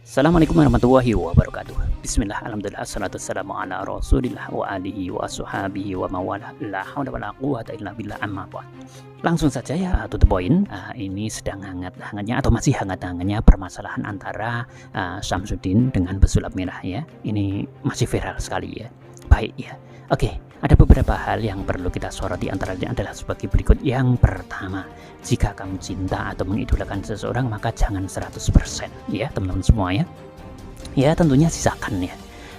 Assalamualaikum warahmatullahi wabarakatuh. Bismillah, alhamdulillah, assalatu wassalamu ala rasulillah wa alihi wa ashabihi wa mawala. La hawla wa la quwata illa billah, amma ba'd. Langsung saja ya, to the point. Ini sedang hangat-hangatnya atau masih hangat-hangatnya permasalahan antara Syamsuddin dengan pesulap merah ya. Ini masih viral sekali ya. Baik ya. Oke, ada beberapa hal yang perlu kita soroti, antaranya adalah sebagai berikut. Yang pertama, jika kamu cinta atau mengidolakan seseorang, maka jangan 100% ya teman-teman semua ya. Ya tentunya sisakan ya.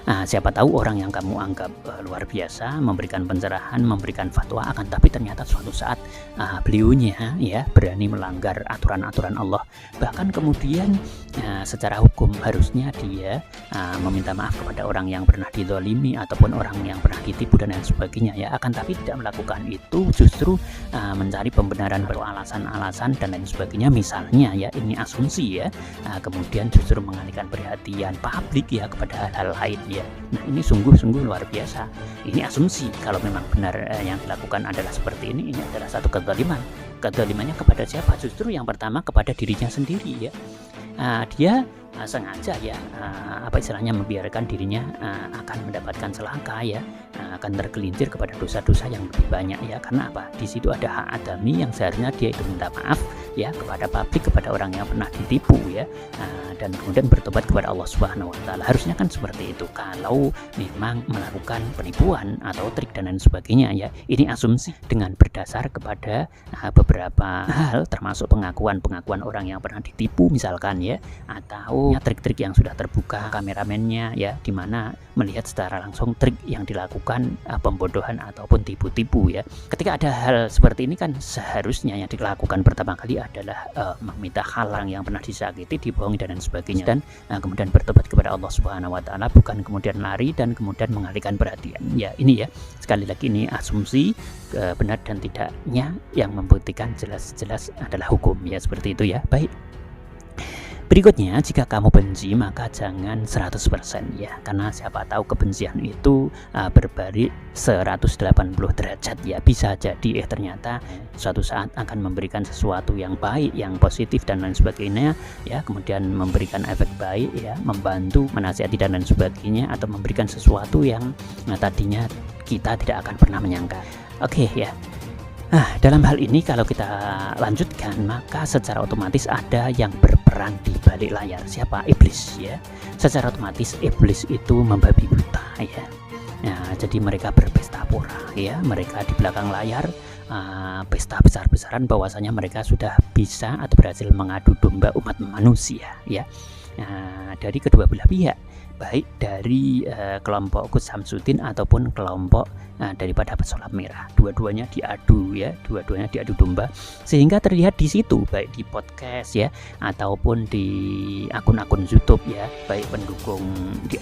Siapa tahu orang yang kamu anggap luar biasa, memberikan pencerahan, memberikan fatwa, akan tapi ternyata suatu saat beliaunya ya berani melanggar aturan-aturan Allah. Bahkan kemudian secara hukum harusnya dia meminta maaf kepada orang yang pernah dizalimi ataupun orang yang pernah ditipu dan lain sebagainya ya. Akan tapi tidak melakukan itu, justru mencari pembenaran atau alasan-alasan dan lain sebagainya. Misalnya ya, ini asumsi ya, kemudian justru mengalihkan perhatian publik ya kepada hal-hal lain ya. Nah ini sungguh-sungguh luar biasa. Ini asumsi. Kalau memang benar yang dilakukan adalah seperti ini adalah satu kezaliman. Kezalimannya kepada siapa? Justru yang pertama kepada dirinya sendiri ya. Dia sengaja ya, apa istilahnya, membiarkan dirinya akan mendapatkan celaka ya, akan tergelincir kepada dosa-dosa yang lebih banyak ya. Karena apa? Di situ ada hak adami yang seharusnya dia itu minta maaf ya kepada publik, kepada orang yang pernah ditipu ya, dan kemudian bertobat kepada Allah Subhanahu wa taala. Harusnya kan seperti itu kalau memang melakukan penipuan atau trik dan lain sebagainya ya. Ini asumsi dengan berdasar kepada beberapa hal, termasuk pengakuan orang yang pernah ditipu misalkan ya, atau trik-trik yang sudah terbuka kameramennya ya, dimana melihat secara langsung trik yang dilakukan pembodohan ataupun tipu-tipu ya. Ketika ada hal seperti ini kan seharusnya yang dilakukan pertama kali adalah meminta halang yang pernah disakiti, dibohongi dan lain sebagainya, dan kemudian bertobat kepada Allah Subhanahu wa taala, bukan kemudian lari dan kemudian mengalihkan perhatian ya. Ini ya, sekali lagi ini asumsi, benar dan tidaknya yang membuktikan jelas-jelas adalah hukum ya, seperti itu ya. Baik. Berikutnya, jika kamu benci maka jangan 100% ya, karena siapa tahu kebencian itu berbalik 180 derajat ya. Bisa jadi ternyata suatu saat akan memberikan sesuatu yang baik, yang positif dan lain sebagainya ya, kemudian memberikan efek baik ya, membantu, menasihati dan lain sebagainya, atau memberikan sesuatu yang tadinya kita tidak akan pernah menyangka. Oke ya. Dalam hal ini kalau kita lanjutkan, maka secara otomatis ada yang berperan di balik layar. Siapa? Iblis ya. Secara otomatis iblis itu membabi buta ya. Jadi mereka berpesta pora ya, mereka di belakang layar pesta besar-besaran bahwasanya mereka sudah bisa atau berhasil mengadu domba umat manusia ya. Dari kedua belah pihak, baik dari kelompok Gus Syamsuddin ataupun kelompok daripada pesulap merah, dua-duanya diadu ya, dua-duanya diadu domba, sehingga terlihat di situ baik di podcast ya ataupun di akun-akun YouTube ya, baik pendukung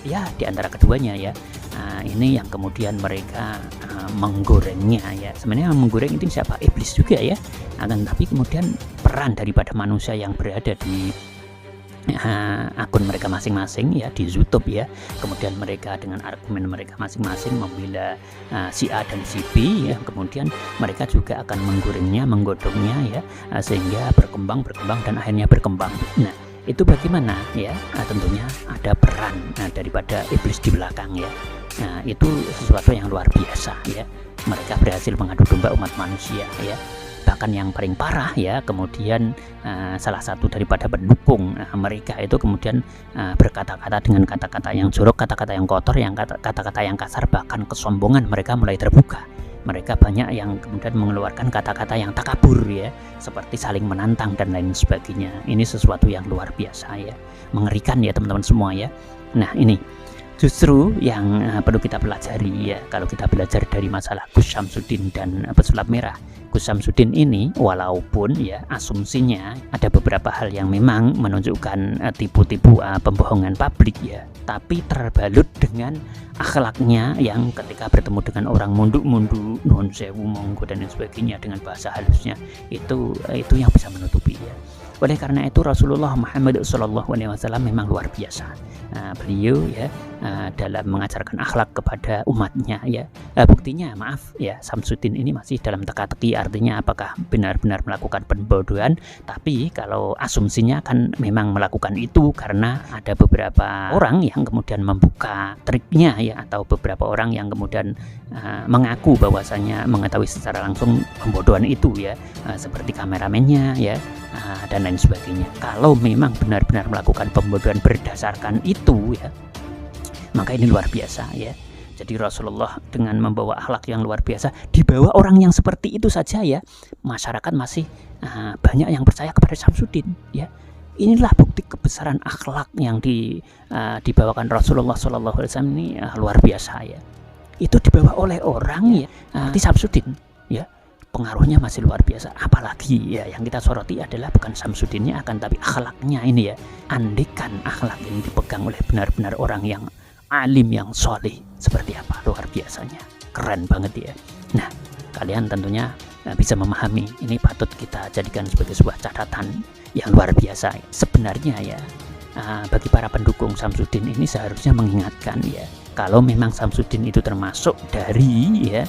ya di antara keduanya ya. Ini yang kemudian mereka menggorengnya ya. Sebenarnya yang menggoreng itu siapa? Iblis juga ya. Tapi kemudian peran daripada manusia yang berada di akun mereka masing-masing ya di YouTube ya, kemudian mereka dengan argumen mereka masing-masing membela si A dan si B ya, kemudian mereka juga akan menggorengnya, menggodongnya ya, sehingga berkembang dan akhirnya berkembang. Nah itu bagaimana ya? Tentunya ada peran daripada iblis di belakang ya. Itu sesuatu yang luar biasa ya. Mereka berhasil mengadu domba umat manusia ya. Bahkan yang paling parah ya, kemudian salah satu daripada pendukung mereka itu kemudian berkata-kata dengan kata-kata yang jorok, kata-kata yang kotor, yang kata-kata yang kasar, bahkan kesombongan mereka mulai terbuka. Mereka banyak yang kemudian mengeluarkan kata-kata yang takabur ya, seperti saling menantang dan lain sebagainya. Ini sesuatu yang luar biasa ya, mengerikan ya teman-teman semua ya. Nah ini justru yang perlu kita pelajari ya, kalau kita belajar dari masalah Gus Syamsuddin dan pesulap merah. Gus Syamsuddin ini walaupun ya asumsinya ada beberapa hal yang memang menunjukkan tipu-tipu pembohongan publik ya, tapi terbalut dengan akhlaknya yang ketika bertemu dengan orang mundu-mundu, nuhun sewu, monggo dan lain sebagainya, dengan bahasa halusnya itu yang bisa menutupi ya. Oleh karena itu Rasulullah Muhammad SAW memang luar biasa. Beliau ya dalam mengajarkan akhlak kepada umatnya ya. Buktinya maaf ya, Samsudin ini masih dalam teka-teki, artinya apakah benar-benar melakukan pembodohan, tapi kalau asumsinya kan memang melakukan itu karena ada beberapa orang yang kemudian membuka triknya ya, atau beberapa orang yang kemudian mengaku bahwasanya mengetahui secara langsung pembodohan itu ya, seperti kameramennya ya, dan lain sebagainya. Kalau memang benar-benar melakukan pembodohan berdasarkan itu ya, maka ini luar biasa ya. Jadi Rasulullah dengan membawa akhlak yang luar biasa, dibawa orang yang seperti itu saja ya, masyarakat masih banyak yang percaya kepada Samsudin ya. Inilah bukti kebesaran akhlak yang dibawakan Rasulullah SAW ini luar biasa ya. Itu dibawa oleh orang ya seperti Samsudin ya, pengaruhnya masih luar biasa. Apalagi ya yang kita soroti adalah bukan Samsudinnya, akan tapi akhlaknya ini ya. Andikan akhlak ini dipegang oleh benar-benar orang yang alim, yang soleh, seperti apa luar biasanya, keren banget ya. Nah, kalian tentunya bisa memahami, ini patut kita jadikan sebagai sebuah catatan yang luar biasa. Sebenarnya ya, bagi para pendukung Samsudin ini seharusnya mengingatkan ya, kalau memang Samsudin itu termasuk dari ya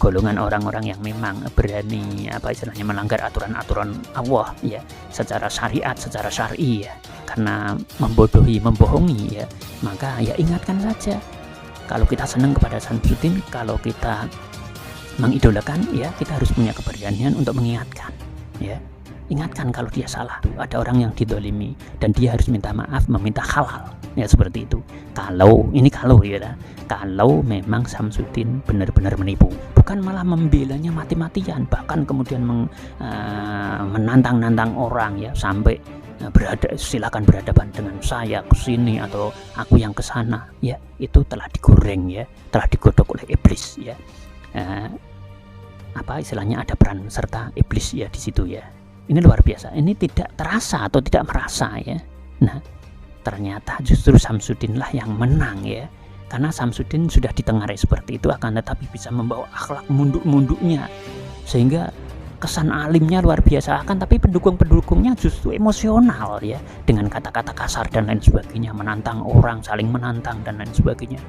golongan orang-orang yang memang berani istilahnya melanggar aturan-aturan Allah ya, secara syariat, secara syar'i ya, karena membodohi, membohongi ya, maka ya ingatkan saja. Kalau kita senang kepada Samsudin, kalau kita mengidolakan ya, kita harus punya keberanian untuk mengingatkan ya. Ingatkan kalau dia salah, ada orang yang didolimi dan dia harus minta maaf, meminta halal ya, seperti itu. Kalau memang Samsudin benar-benar menipu, bukan malah membelanya mati-matian, bahkan kemudian menantang-nantang orang ya, sampai silakan berhadapan dengan saya ke sini atau aku yang ke sana ya, itu telah digoreng ya, telah digodok oleh iblis ya. Istilahnya ada peran serta iblis ya di situ ya. Ini luar biasa, ini tidak terasa atau tidak merasa ya. Nah, ternyata justru Samsudin lah yang menang ya, karena Samsudin sudah ditengarai seperti itu, akan tetapi bisa membawa akhlak munduk-munduknya sehingga kesan alimnya luar biasa, akan tapi pendukung-pendukungnya justru emosional ya, dengan kata-kata kasar dan lain sebagainya, menantang orang, saling menantang dan lain sebagainya.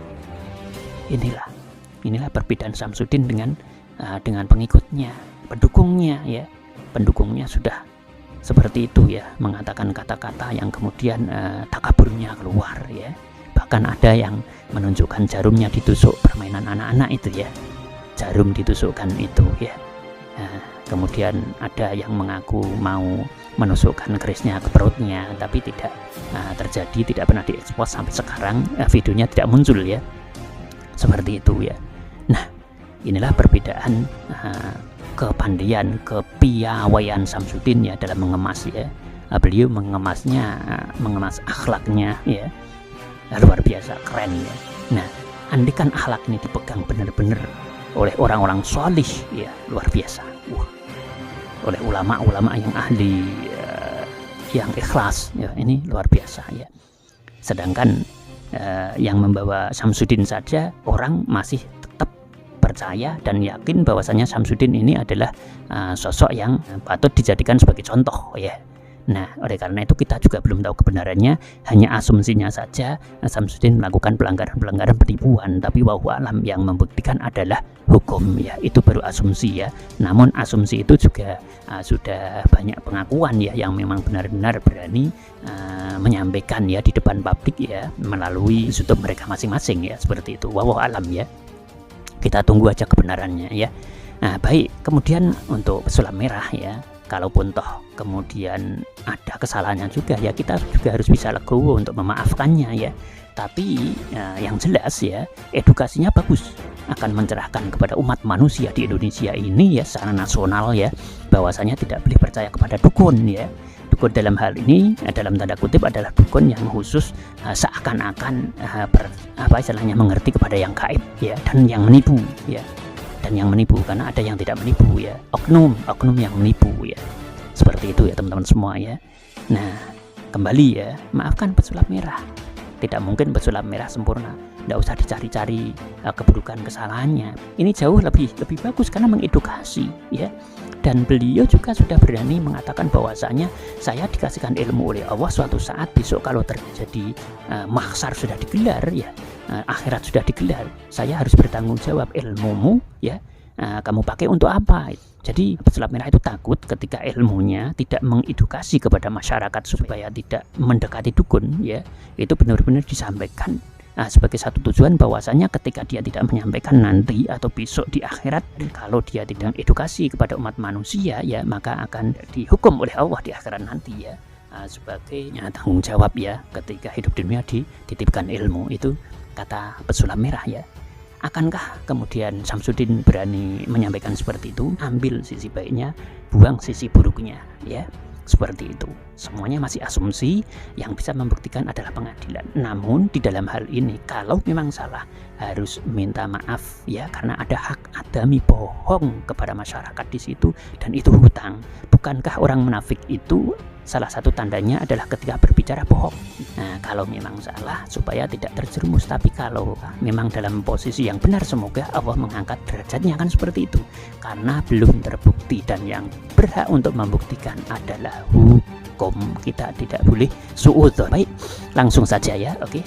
Inilah perbedaan Samsudin dengan pengikutnya, pendukungnya ya. Pendukungnya sudah seperti itu ya, mengatakan kata-kata yang kemudian takaburnya keluar ya. Bahkan ada yang menunjukkan jarumnya ditusuk, permainan anak-anak itu ya, jarum ditusukkan itu ya. Kemudian ada yang mengaku mau menusukkan kerisnya ke perutnya, tapi tidak terjadi, tidak pernah diekspos sampai sekarang, videonya tidak muncul ya, seperti itu ya. Nah, inilah perbedaan kepandaian, kepiawaian Samsudin ya dalam mengemas ya. Beliau mengemas akhlaknya ya, luar biasa, keren ya. Nah, andikan akhlak ini dipegang benar-benar oleh orang-orang solih ya, luar biasa. Oleh ulama-ulama yang ahli, yang ikhlas ya, ini luar biasa ya. Sedangkan yang membawa Samsudin saja orang masih percaya dan yakin bahwasanya Samsudin ini adalah sosok yang patut dijadikan sebagai contoh ya. Nah, oleh karena itu kita juga belum tahu kebenarannya, hanya asumsinya saja Samsudin melakukan pelanggaran penipuan, tapi wallahu alam yang membuktikan adalah hukum ya, itu baru asumsi ya. Namun asumsi itu juga sudah banyak pengakuan ya, yang memang benar-benar berani menyampaikan ya di depan publik ya, melalui YouTube mereka masing-masing ya, seperti itu. Wallahu alam ya. Kita tunggu aja kebenarannya ya. Nah, baik, kemudian untuk pesulap merah ya, kalaupun toh kemudian ada kesalahannya juga ya, kita juga harus bisa legowo untuk memaafkannya ya. Tapi yang jelas ya, edukasinya bagus, akan mencerahkan kepada umat manusia di Indonesia ini ya, secara nasional ya, bahwasanya tidak boleh percaya kepada dukun ya. Dukun dalam hal ini dalam tanda kutip adalah dukun yang khusus seakan-akan istilahnya mengerti kepada yang gaib ya, dan yang menipu ya, dan yang menipu, karena ada yang tidak menipu ya, oknum yang menipu ya, seperti itu ya teman-teman semua ya. Nah, kembali ya, maafkan pesulap merah, tidak mungkin pesulap merah sempurna, tidak usah dicari-cari keburukan kesalahannya. Ini jauh lebih bagus karena mengedukasi ya. dan beliau juga sudah berani mengatakan bahwasanya saya dikasihkan ilmu oleh Allah, suatu saat besok kalau terjadi mahsyar sudah digelar ya, akhirat sudah digelar, saya harus bertanggung jawab ilmumu ya, kamu pakai untuk apa? Jadi pesulap merah itu takut ketika ilmunya tidak mengedukasi kepada masyarakat supaya tidak mendekati dukun ya, itu benar-benar disampaikan sebagai satu tujuan bahwasanya ketika dia tidak menyampaikan nanti atau besok di akhirat, kalau dia tidak edukasi kepada umat manusia ya, maka akan dihukum oleh Allah di akhirat nanti ya, sebagai tanggung jawab ya ketika hidup di dunia dititipkan ilmu. Itu kata pesulap merah ya. Akankah kemudian Syamsuddin berani menyampaikan seperti itu? Ambil sisi baiknya, buang sisi buruknya ya, seperti itu. Semuanya masih asumsi, yang bisa membuktikan adalah pengadilan. Namun di dalam hal ini kalau memang salah harus minta maaf ya, karena ada hak adami bohong kepada masyarakat di situ, dan itu hutang. Bukankah orang munafik itu salah satu tandanya adalah ketika berbicara bohong? Nah, kalau memang salah supaya tidak terjerumus, tapi kalau memang dalam posisi yang benar, semoga Allah mengangkat derajatnya, kan seperti itu. Karena belum terbukti, dan yang berhak untuk membuktikan adalah hukum. Kita tidak boleh suudzon. Baik, langsung saja ya. Oke.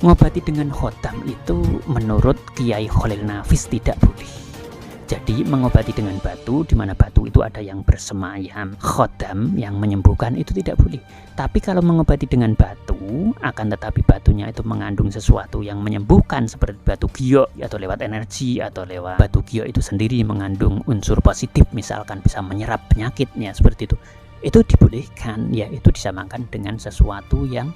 Ngobati dengan khotam itu menurut Kiai Khalil Nafis tidak boleh. Jadi mengobati dengan batu, di mana batu itu ada yang bersemayam, khotam yang menyembuhkan, itu tidak boleh. Tapi kalau mengobati dengan batu, akan tetapi batunya itu mengandung sesuatu yang menyembuhkan seperti batu giok, atau lewat energi, atau lewat batu giok itu sendiri mengandung unsur positif, misalkan bisa menyerap penyakitnya, seperti itu dibolehkan ya, itu disamakan dengan sesuatu yang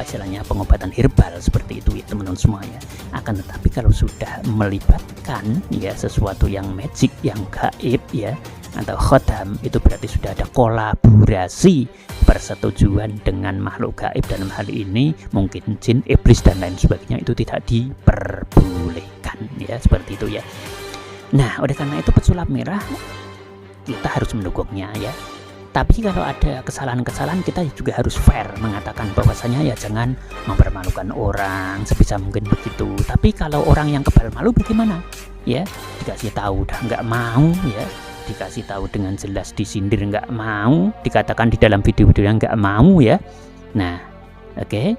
istilahnya pengobatan herbal, seperti itu ya teman-teman semua ya. Akan tetapi kalau sudah melibatkan ya sesuatu yang magic, yang gaib ya, atau khotam, itu berarti sudah ada kolaborasi, persetujuan dengan makhluk gaib, dalam hal ini mungkin jin, iblis dan lain sebagainya, itu tidak diperbolehkan ya, seperti itu ya. Nah, oleh karena itu pesulap merah kita harus mendukungnya ya. Tapi kalau ada kesalahan-kesalahan, kita juga harus fair mengatakan bahwasanya ya jangan mempermalukan orang, sebisa mungkin begitu. Tapi kalau orang yang kebal malu bagaimana? Ya, dikasih tahu dah nggak mau ya, dikasih tahu dengan jelas, disindir nggak mau, dikatakan di dalam video-video yang nggak mau ya. Nah, oke.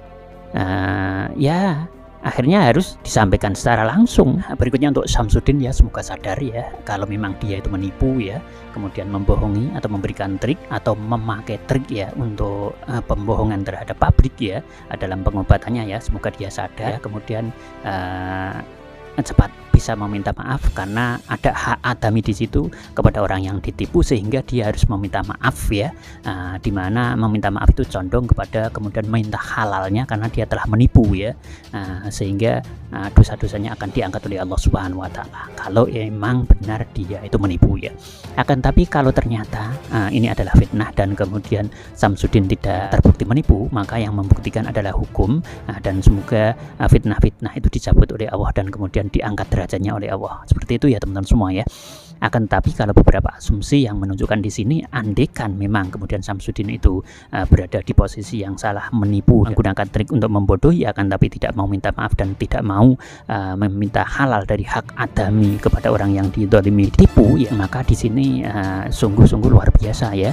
Ya, akhirnya harus disampaikan secara langsung. Berikutnya untuk Syamsuddin ya, semoga sadar ya kalau memang dia itu menipu ya, kemudian membohongi atau memberikan trik atau memakai trik ya untuk pembohongan terhadap pabrik ya dalam pengobatannya ya. Semoga dia sadar ya, kemudian cepat bisa meminta maaf, karena ada hak adami di situ kepada orang yang ditipu, sehingga dia harus meminta maaf ya, dimana meminta maaf itu condong kepada kemudian minta halalnya, karena dia telah menipu ya, sehingga dosa-dosanya akan diangkat oleh Allah Subhanahu wa Ta'ala kalau emang benar dia itu menipu ya. Akan tapi kalau ternyata ini adalah fitnah dan kemudian Syamsuddin tidak terbukti menipu, maka yang membuktikan adalah hukum, dan semoga fitnah-fitnah itu dicabut oleh Allah dan kemudian diangkat derajatnya oleh Allah. Seperti itu ya teman-teman semua ya. Akan tapi kalau beberapa asumsi yang menunjukkan di sini, andekan memang kemudian Syamsuddin itu berada di posisi yang salah, menipu, menggunakan trik untuk membodohi, akan tapi tidak mau minta maaf dan tidak mau meminta halal dari hak adami kepada orang yang dizalimi, ditipu ya, maka di sini sungguh-sungguh luar biasa ya.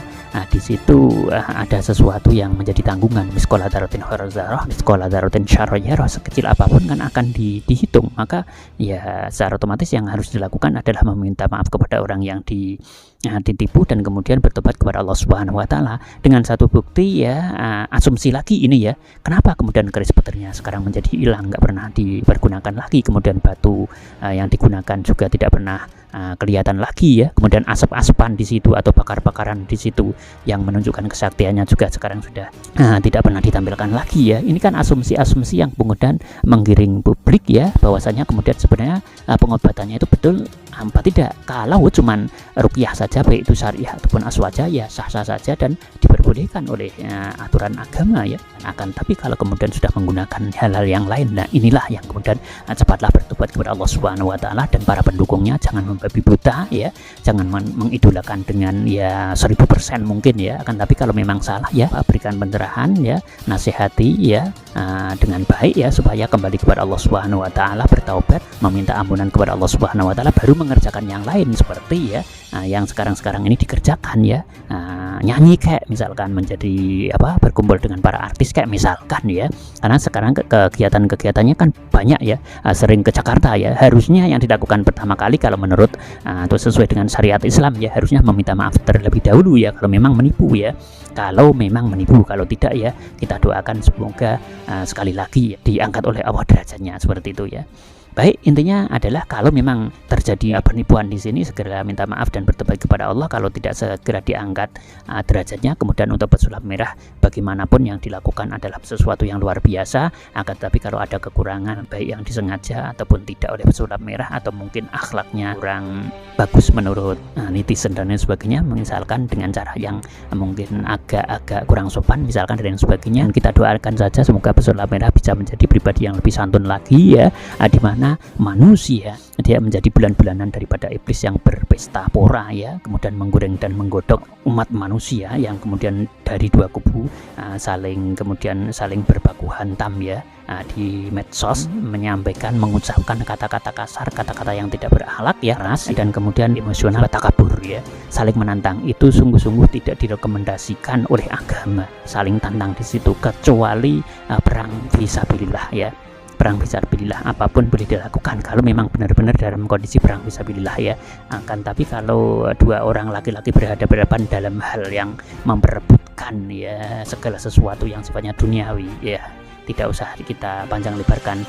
Di situ ada sesuatu yang menjadi tanggungan, miskola darotin horazarah, miskola darotin syarroyarah, sekecil apapun kan akan dihitung. Maka ya secara otomatis yang harus dilakukan adalah meminta maaf kepada orang yang ditipu dan kemudian bertobat kepada Allah Subhanahu wa Ta'ala. Dengan satu bukti ya, asumsi lagi ini ya, kenapa kemudian keris petirnya sekarang menjadi hilang, nggak pernah dipergunakan lagi, kemudian batu yang digunakan juga tidak pernah kelihatan lagi ya, kemudian asap-asapan di situ atau bakar-bakaran di situ yang menunjukkan kesaktiannya juga sekarang sudah tidak pernah ditampilkan lagi ya. Ini kan asumsi-asumsi yang kemudian menggiring publik ya, bahwasanya kemudian sebenarnya pengobatannya itu betul apa tidak. Kalau cuman ruqyah saja, baik itu syariah ataupun aswaja, ya sah-sah saja dan diperbolehkan diperbolehkan oleh aturan agama ya. Akan tapi kalau kemudian sudah menggunakan hal-hal yang lain, nah inilah yang kemudian cepatlah bertobat kepada Allah Subhanahu wa taala, dan para pendukungnya jangan membabi buta ya, jangan mengidolakan dengan ya 1000% mungkin ya. Akan tapi kalau memang salah ya, berikan pencerahan ya, nasihati ya dengan baik ya, supaya kembali kepada Allah Subhanahu wa taala, bertaubat, meminta ampunan kepada Allah Subhanahu wa taala, baru mengerjakan yang lain seperti ya yang sekarang ini dikerjakan ya. Nyanyi kayak misalkan, menjadi berkumpul dengan para artis kayak misalkan ya, karena sekarang kegiatan-kegiatannya kan banyak ya, sering ke Jakarta ya. Harusnya yang dilakukan pertama kali kalau menurut atau sesuai dengan syariat Islam ya, harusnya meminta maaf terlebih dahulu ya kalau memang menipu ya. Kalau memang menipu, kalau tidak ya kita doakan semoga sekali lagi diangkat oleh Allah derajatnya, seperti itu ya. Baik, intinya adalah kalau memang terjadi penipuan di sini, segera minta maaf dan bertobat kepada Allah. Kalau tidak, segera diangkat derajatnya. Kemudian untuk pesulap merah, bagaimanapun yang dilakukan adalah sesuatu yang luar biasa. Akan tetapi kalau ada kekurangan, baik yang disengaja ataupun tidak oleh pesulap merah, atau mungkin akhlaknya kurang bagus menurut netizen dan lain sebagainya, misalkan dengan cara yang mungkin agak kurang sopan misalkan dan sebagainya, kita doakan saja semoga pesulap merah bisa menjadi pribadi yang lebih santun lagi ya, di mana manusia dia menjadi bulan-bulanan daripada iblis yang berpesta pora ya, kemudian menggoreng dan menggodok umat manusia yang kemudian dari dua kubu saling berbaku hantam ya di medsos, menyampaikan, mengucapkan kata-kata kasar, kata-kata yang tidak berakhlak ya, ras, dan kemudian emosional, takabur ya, saling menantang. Itu sungguh-sungguh tidak direkomendasikan oleh agama, saling tantang di situ, kecuali perang fisabilillah ya. Perang fisabilillah apapun boleh dilakukan kalau memang benar-benar dalam kondisi perang fisabilillah ya. Akan tapi kalau dua orang laki-laki berhadapan dalam hal yang memperebutkan ya segala sesuatu yang sifatnya duniawi ya, tidak usah kita panjang lebarkan,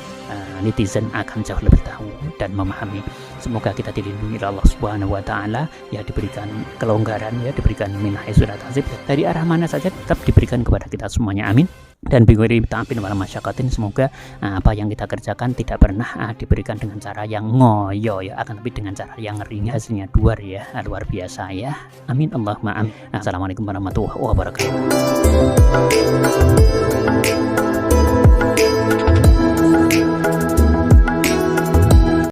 netizen akan jauh lebih tahu dan memahami. Semoga kita dilindungi oleh Allah Subhanahu wa taala ya, diberikan kelonggaran ya, diberikan min haitsu la tahtasib, dari arah mana saja tetap diberikan kepada kita semuanya, amin. Dan bighairi ta'abin wala masyaqatin, semoga apa yang kita kerjakan tidak pernah diberikan dengan cara yang ngoyo ya, akan tapi dengan cara yang ringan, hasilnya luar biasa ya, amin Allahumma amin. Assalamualaikum warahmatullahi wabarakatuh.